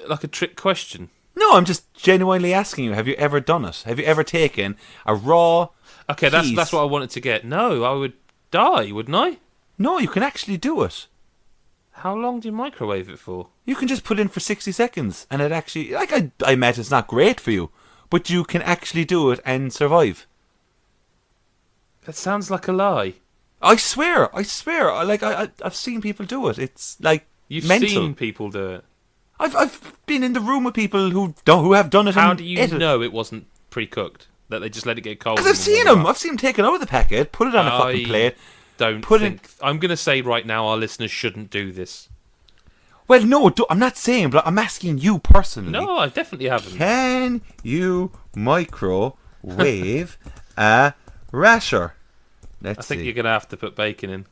like a trick question? No, I'm just genuinely asking you. Have you ever done it? Have you ever taken a raw Okay, piece? that's what I wanted to get. No, I would die, wouldn't I? No, you can actually do it. How long do you microwave it for? You can just put in for 60 seconds, and it actually, like, I imagine it's not great for you, but you can actually do it and survive. That sounds like a lie. I swear. Like, I've seen people do it. It's like You've mental. seen people do it. I've been in the room with people who have done it. How and do you ate it. know it wasn't pre-cooked? That they just let it get cold? Because I've seen them. I've seen them take it out of the packet, put it on a fucking plate. I'm going to say right now our listeners shouldn't do this. Well, no, I'm not saying, but I'm asking you personally. No, I definitely haven't. Can you microwave a rasher? Let's I think see. you're going to have to put bacon in.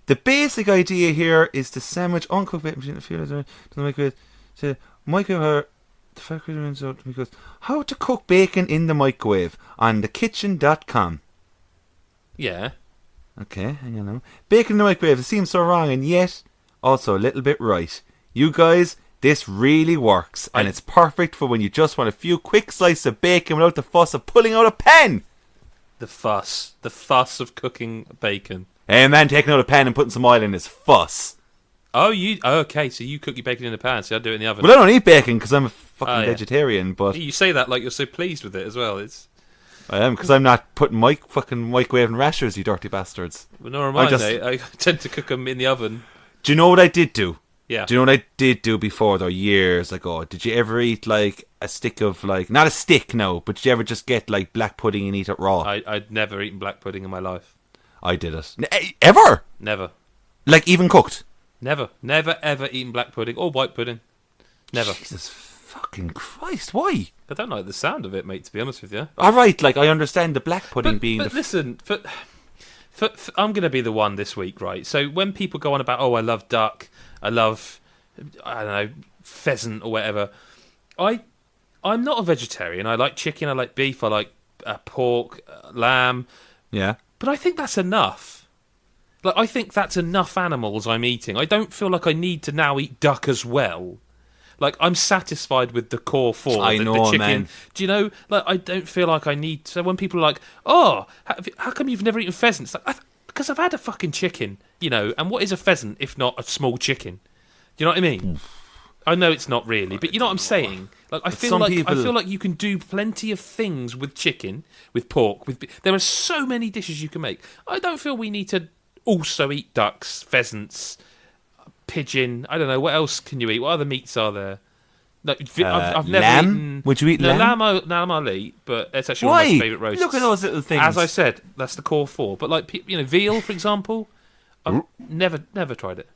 The basic idea here is to sandwich uncooked bacon between the few to the microwave. To microwave the fact because how to cook bacon in the microwave on thekitchen.com. Yeah. Okay, hang on now. Bacon in the microwave, it seems so wrong and yet also a little bit right. You guys, this really works and it's perfect for when you just want a few quick slices of bacon without the fuss of pulling out a pen. The fuss of cooking bacon. Hey man, taking out a pan and putting some oil in is fuss. Okay, so you cook your bacon in the pan, so I do it in the oven. Well, I don't eat bacon because I'm a fucking vegetarian, but You say that like you're so pleased with it as well. I am, because I'm not putting fucking microwaving rashers, you dirty bastards. Well, nor am I, mate. I tend to cook them in the oven. Do you know what I did do? Yeah. Do you know what I did do before, though, years ago? Did you ever eat, like, a stick of, like... Not a stick, no, but did you ever just get, like, black pudding and eat it raw? I'd never eaten black pudding in my life. I did it. Ever? Never. Like, even cooked? Never ever eaten black pudding or white pudding. Never. Jesus fucking Christ, why? I don't like the sound of it, mate, to be honest with you. Alright, like, I understand the black pudding being... But listen, I'm going to be the one this week, right? So when people go on about, I love duck, I don't know, pheasant or whatever, I'm not a vegetarian. I like chicken, I like beef, I like pork, lamb. Yeah. But I think that's enough. Like, I think that's enough animals I'm eating. I don't feel like I need to now eat duck as well. Like, I'm satisfied with the core four. I the know, chicken. man. Do you know? Like, I don't feel like I need. So when people are like, "Oh, how come you've never eaten pheasants?" Like, because I've had a fucking chicken, you know. And what is a pheasant if not a small chicken? Do you know what I mean? I know it's not really, but you know what I'm saying. Like, I feel like you can do plenty of things with chicken, with pork, there are so many dishes you can make. I don't feel we need to also eat ducks, pheasants, pigeon. I don't know, what else can you eat? What other meats are there? Like, I've never lamb? eaten. Would you eat lamb? Lamb I'll eat, but it's actually Why? one of my favourite roasts. Look at those little things. As I said, that's the core four. But like, veal, for example, I've never tried it.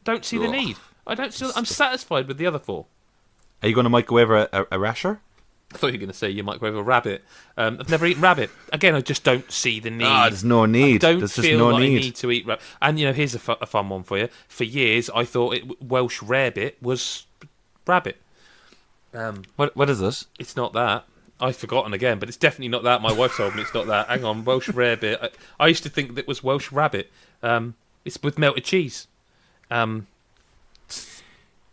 Don't see the need. I'm satisfied with the other four. Are you going to microwave a rasher? I thought you were going to say you microwave a rabbit. I've never eaten rabbit. Again, I just don't see the need. There's no need. There's feel like I need to eat rabbit. And, here's a fun one for you. For years, I thought Welsh rarebit was rabbit. What is it? It's not that. I've forgotten again, but it's definitely not that. My wife told me it's not that. Hang on, Welsh rarebit. I used to think that was Welsh rabbit. It's with melted cheese. Do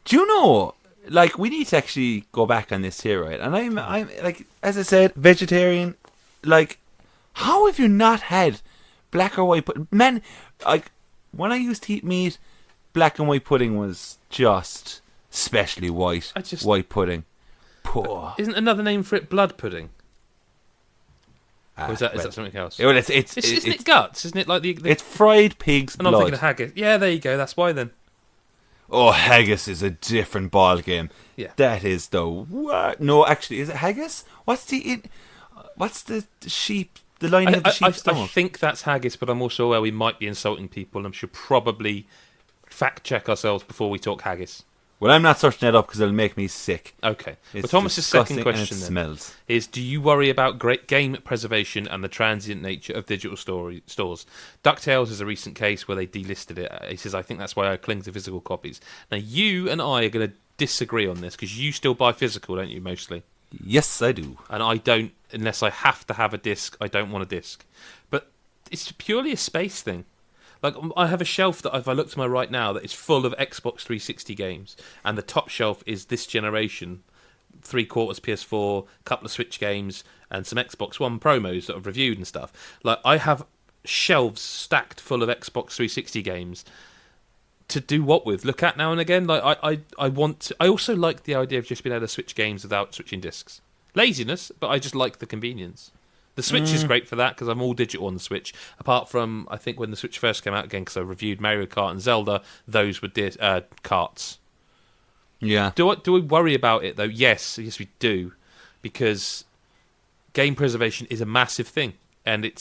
you know... Like, we need to actually go back on this here, right? And I'm like, as I said, vegetarian. Like, how have you not had black or white pudding? Man, like, when I used to eat meat, black and white pudding was just especially white pudding. Poor. Isn't another name for it blood pudding? Or is that something else? Well, isn't it guts? Isn't it like the it's fried pig's blood. I'm thinking of haggis. Yeah, there you go. That's why then. Oh, haggis is a different ball game. Yeah, that is though. What? No, actually, is it haggis? What's the sheep? The lining of the sheep's stomach. I think that's haggis, but I'm also aware we might be insulting people, and should probably fact check ourselves before we talk haggis. Well, I'm not searching that up because it'll make me sick. Okay. It's Well, Thomas's second disgusting question and it then smells. is: do you worry about great game preservation and the transient nature of digital stores? DuckTales is a recent case where they delisted it. He says, I think that's why I cling to physical copies. Now, you and I are going to disagree on this because you still buy physical, don't you, mostly? Yes, I do. And I don't, unless I have to have a disc. I don't want a disc. But it's purely a space thing. Like, I have a shelf that, if I look to my right now, that is full of Xbox 360 games, and the top shelf is this generation, 3/4 PS4, couple of Switch games, and some Xbox One promos that I've reviewed and stuff. Like, I have shelves stacked full of Xbox 360 games to do what with? Look at now and again. Like, I want to, I also like the idea of just being able to switch games without switching discs. Laziness, but I just like the convenience. The Switch is great for that because I'm all digital on the Switch. Apart from, I think when the Switch first came out again, because I reviewed Mario Kart and Zelda, those were carts. Yeah. Do we worry about it though? Yes, we do, because game preservation is a massive thing, and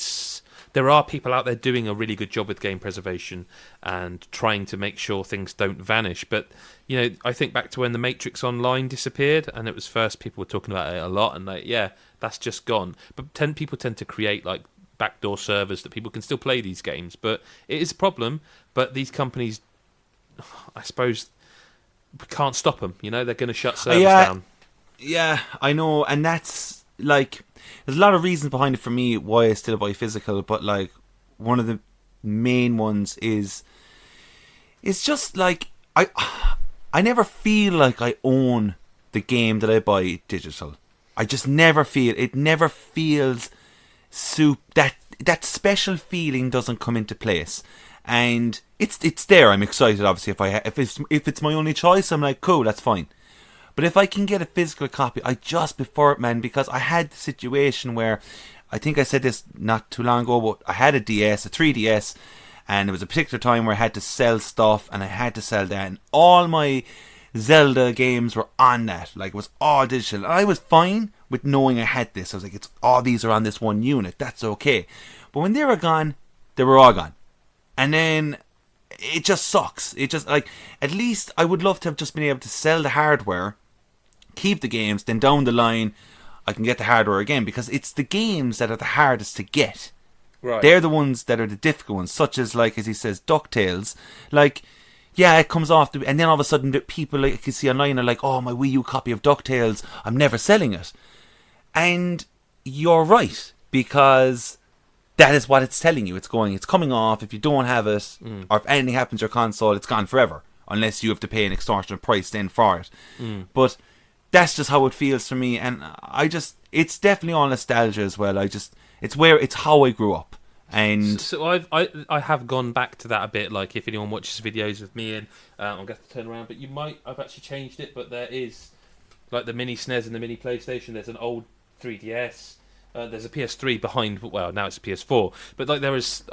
there are people out there doing a really good job with game preservation and trying to make sure things don't vanish. But I think back to when the Matrix Online disappeared, and it was first people were talking about it a lot, and that's just gone. But people tend to create like backdoor servers that people can still play these games. But it is a problem. But these companies, I suppose, we can't stop them. They're going to shut servers down. Yeah, I know, and that's like, there's a lot of reasons behind it for me why I still buy physical. But like, one of the main ones is just like I never feel like I own the game that I buy digital. I just never feel it. Never feels that special feeling doesn't come into place, and it's there. I'm excited, obviously. If it's my only choice, I'm like, cool, that's fine. But if I can get a physical copy, I just prefer it, man, because I had the situation where, I think I said this not too long ago, but I had a 3DS, and there was a particular time where I had to sell stuff, and I had to sell that, and all my Zelda games were on that. Like, it was all digital. And I was fine with knowing I had this. I was like, it's all these are on this one unit. That's okay. But when they were gone, they were all gone. And then it just sucks. It just, like, at least I would love to have just been able to sell the hardware, keep the games, then down the line I can get the hardware again, because it's the games that are the hardest to get. Right. They're the ones that are the difficult ones, such as, like, as he says, DuckTales. Like, yeah, it comes off, and then all of a sudden, the people, like, you can see online are like, oh, my Wii U copy of DuckTales, I'm never selling it. And you're right, because that is what it's telling you. It's coming off. If you don't have it, or if anything happens to your console, it's gone forever, unless you have to pay an extortionate price then for it. But that's just how it feels for me, and it's definitely all nostalgia as well. It's how I grew up. And so I have gone back to that a bit. Like, if anyone watches videos with me, and I'll get to turn around, but I've actually changed it. But there is, like, the mini SNES and the mini PlayStation. There's an old 3DS. There's a PS3 behind. Well, now it's a PS4. But like,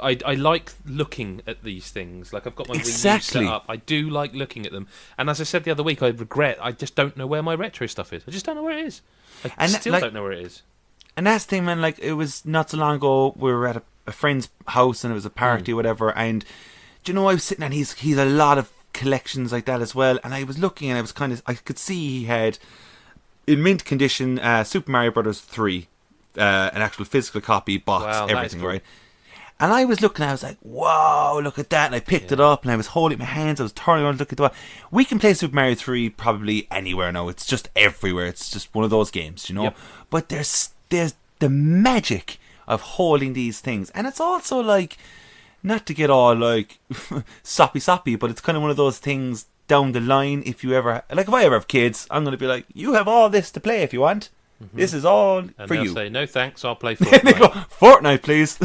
I like looking at these things. Like, I've got my Wii U set up. I do like looking at them. And as I said the other week, I just don't know where my retro stuff is. I just don't know where it is. I still don't know where it is. And that's the thing, man. Like, it was not so long ago. We were at a friend's house, and it was a party, whatever. And do you know, I was sitting, and he's a lot of collections like that as well. And I was looking, and I could see he had, in mint condition, Super Mario Brothers 3, an actual physical copy, box, everything, cool. Right? And I was looking, I was like, wow, look at that. And I picked it up, and I was holding it in my hands. I was turning around, looking at the. We can play Super Mario 3 probably anywhere now. It's just everywhere. It's just one of those games, you know. Yep. But there's the magic of holding these things, and it's also like, not to get all like soppy, but it's kind of one of those things down the line. If I ever have kids, I'm going to be like, you have all this to play if you want. This is all and for you. Say, no thanks, I'll play Fortnite. Go, Fortnite, please.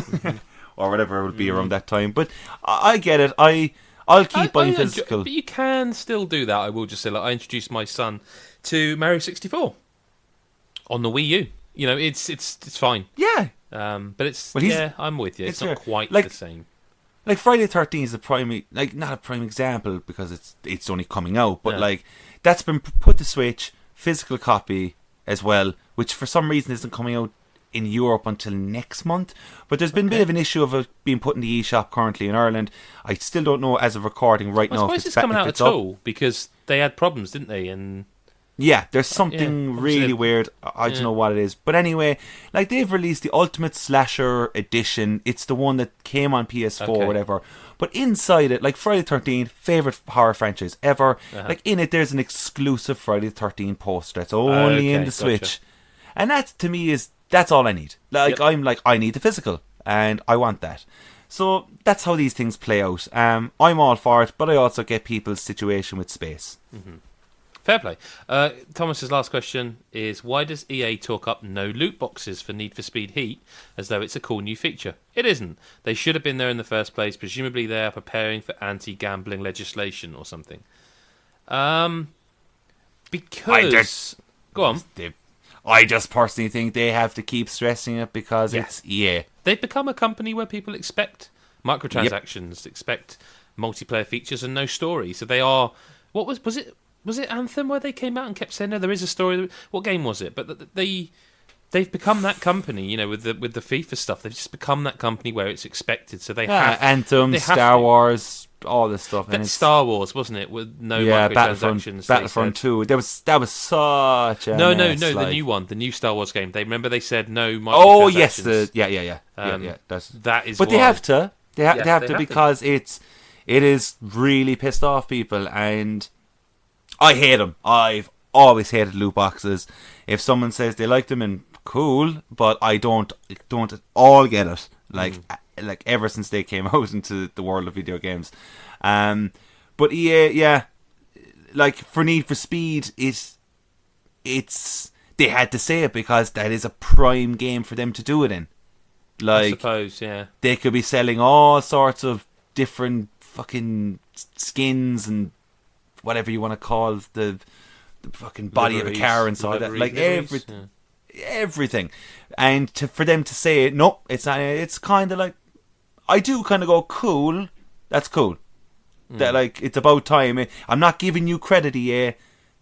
Or whatever it would be around that time. But I get it. I'll keep buying physical. But you can still do that. I will just say, like, I introduced my son to Mario 64 on the Wii U. You know, it's fine. Yeah. But it's, I'm with you. It's not quite the same. Like, Friday the 13th is a prime, like, not a prime example because it's only coming out, but like, that's been put to Switch, physical copy as well, which for some reason isn't coming out in Europe until next month. But there's been a bit of an issue of it being put in the eShop currently in Ireland. I still don't know as of recording right now if it's coming out at all, because they had problems, didn't they? And yeah, there's something really weird. I don't know what it is. But anyway, like they've released the Ultimate Slasher Edition. It's the one that came on PS4 or whatever. But inside it, like Friday the 13th, favourite horror franchise ever. Like in it, there's an exclusive Friday the 13th poster that's only in the Switch. And that, to me, that's all I need. Like, I'm like, I need the physical. And I want that. So that's how these things play out. I'm all for it, but I also get people's situation with space. Mm-hmm. Fair play. Thomas's last question is, why does EA talk up no loot boxes for Need for Speed Heat as though it's a cool new feature? It isn't. They should have been there in the first place. Presumably they are preparing for anti-gambling legislation or something. Because... Go on. I just personally think they have to keep stressing it because it's EA. They've become a company where people expect microtransactions, expect multiplayer features and no story. So they are... What was it? Was it Anthem where they came out and kept saying, no, there is a story? What game was it? But they've become that company, you know, with the FIFA stuff. They've just become that company where it's expected. So they have Anthem, Star Wars, all this stuff. That's Star Wars, wasn't it? With no microtransactions. Battlefront 2. That was such a mess, the new one, the new Star Wars game. They said no microtransactions. Oh yes, yeah. That is. But they have to. They have to because it is really pissed off people and. I hate them. I've always hated loot boxes. If someone says they like them, and cool, but I don't at all get it. Like ever since they came out into the world of video games. But EA, like for Need for Speed, it's they had to say it because that is a prime game for them to do it in. Like, I suppose, yeah. They could be selling all sorts of different fucking skins and whatever you want to call the fucking body of a car inside that, like everything, and for them to say no, it's not. It's kind of like I do kind of go cool. That's cool. That like it's about time. I'm not giving you credit, EA,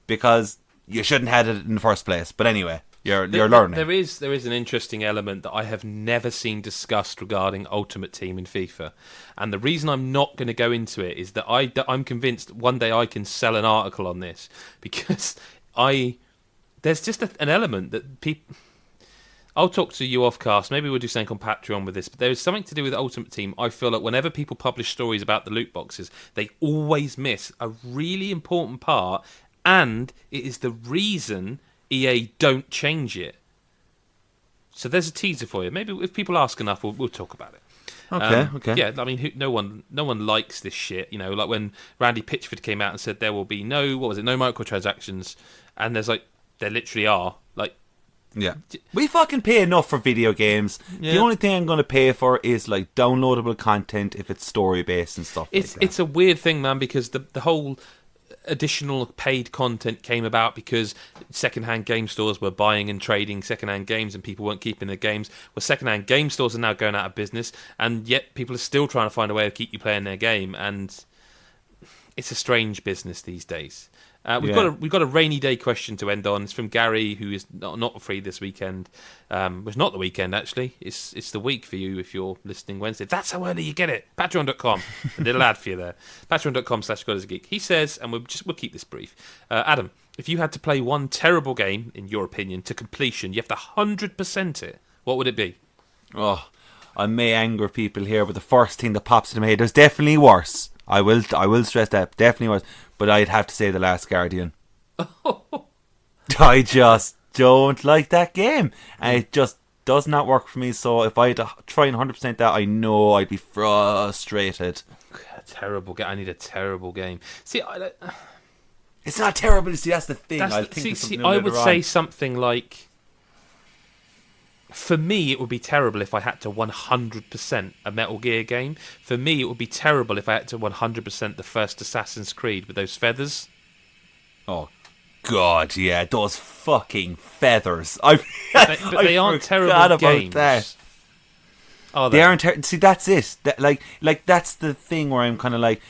because you shouldn't have had it in the first place. But anyway. You're learning. There is an interesting element that I have never seen discussed regarding Ultimate Team in FIFA, and the reason I'm not going to go into it is that I'm convinced one day I can sell an article on this because there's just an element that people. I'll talk to you off cast. Maybe we'll do something on Patreon with this, but there is something to do with Ultimate Team. I feel like whenever people publish stories about the loot boxes, they always miss a really important part, and it is the reason EA don't change it. So there's a teaser for you. Maybe if people ask enough, we'll talk about it. Okay. Yeah, I mean, no one likes this shit. You know, like when Randy Pitchford came out and said there will be no microtransactions, and there literally are. Like, yeah, we fucking pay enough for video games. Yeah. The only thing I'm going to pay for is like downloadable content if it's story based and stuff. It's a weird thing, man, because the whole additional paid content came about because second-hand game stores were buying and trading second-hand games and people weren't keeping their games. Well, second-hand game stores are now going out of business, and yet people are still trying to find a way to keep you playing their game, and it's a strange business these days. We've got a rainy day question to end on. It's from Gary, who is not free this weekend. It's not the weekend, actually. It's the week for you if you're listening Wednesday. That's how early you get it. Patreon.com. A little ad for you there. Patreon.com/GodIsAGeek. He says, and we'll keep this brief. Adam, if you had to play one terrible game, in your opinion, to completion, you have to 100% it, what would it be? Oh, I may anger people here, but the first thing that pops into my head, there's definitely worse. I will stress that. Definitely worse. But I'd have to say The Last Guardian. I just don't like that game. And it just does not work for me. So if I had to try and 100% that, I know I'd be frustrated. A terrible game. I need a terrible game. See, it's not terrible. See, that's the thing. I would say something like... For me, it would be terrible if I had to 100% a Metal Gear game. For me, it would be terrible if I had to 100% the first Assassin's Creed with those feathers. Oh, God, yeah, those fucking feathers. But they aren't terrible games. That. Are they aren't. See, that's it. Like that's the thing where I'm kind of like,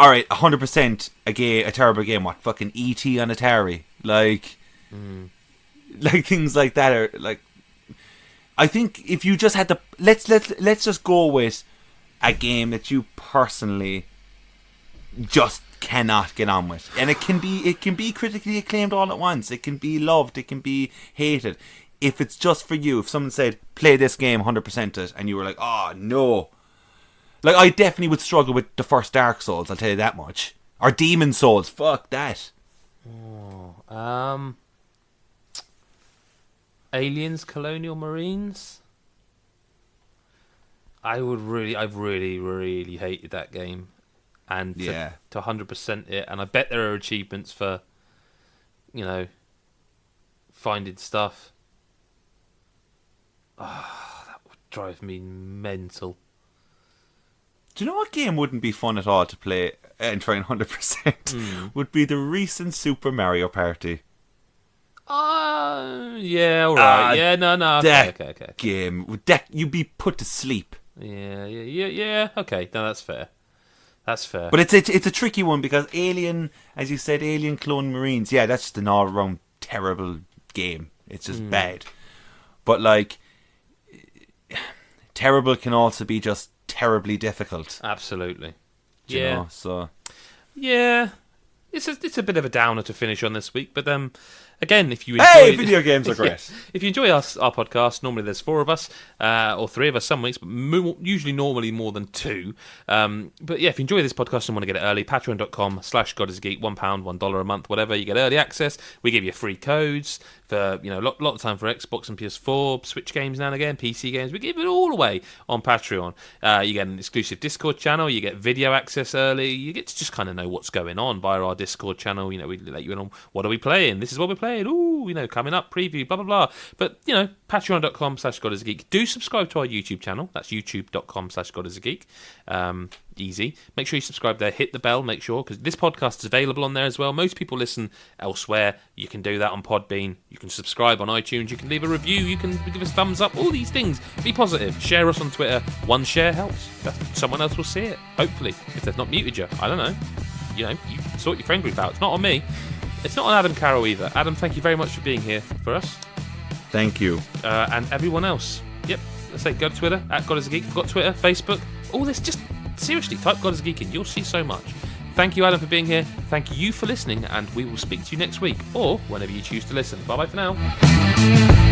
all right, 100% a terrible game. What, fucking E.T. on Atari? Like things like that are like. I think if you just had to, let's just go with a game that you personally just cannot get on with, and it can be critically acclaimed all at once. It can be loved. It can be hated. If it's just for you, if someone said play this game 100% it, and you were like, oh no, like I definitely would struggle with the first Dark Souls. I'll tell you that much. Or Demon Souls. Fuck that. Aliens, Colonial Marines. I've really hated that game, and to 100% it. And I bet there are achievements for, finding stuff. That would drive me mental. Do you know what game wouldn't be fun at all to play and try and 100%? Would be the recent Super Mario Party. Yeah, alright. Okay. Game, you'd be put to sleep. Yeah. Okay, no, that's fair. But it's a tricky one because Alien, as you said, Alien Clone Marines. Yeah, that's just an all-around terrible game. It's just bad. But like, terrible can also be just terribly difficult. Absolutely. You know, so yeah, it's a bit of a downer to finish on this week, but again, if you enjoy video games are great. If you enjoy our podcast, normally there's 4 of us, or 3 of us some weeks, but usually normally more than 2. But yeah, if you enjoy this podcast and want to get it early, patreon.com/GodIsGeek, £1, $1 a month, whatever, you get early access. We give you free codes for a lot of time for Xbox and PS4, Switch games now and again, PC games. We give it all away on Patreon. You get an exclusive Discord channel, you get video access early, you get to just kind of know what's going on via our Discord channel. We let you in on what are we playing, this is what we're playing, coming up, preview, blah blah blah. But patreon.com/GodIsAgeek. Do subscribe to our YouTube channel. That's youtube.com/GodIsAgeek. Easy. Make sure you subscribe there. Hit the bell. Make sure, because this podcast is available on there as well. Most people listen elsewhere. You can do that on Podbean. You can subscribe on iTunes. You can leave a review. You can give us thumbs up. All these things. Be positive. Share us on Twitter. One share helps. Someone else will see it. Hopefully, if they've not muted you. I don't know. You sort your friend group out. It's not on me. It's not on Adam Carroll either. Adam, thank you very much for being here for us. Thank you. And everyone else. Yep. Let's say go to Twitter @GodIsAGeek. We've got Twitter, Facebook. All this. Just seriously, type God is a Geek in. You'll see so much. Thank you, Adam, for being here. Thank you for listening, and we will speak to you next week or whenever you choose to listen. Bye bye for now.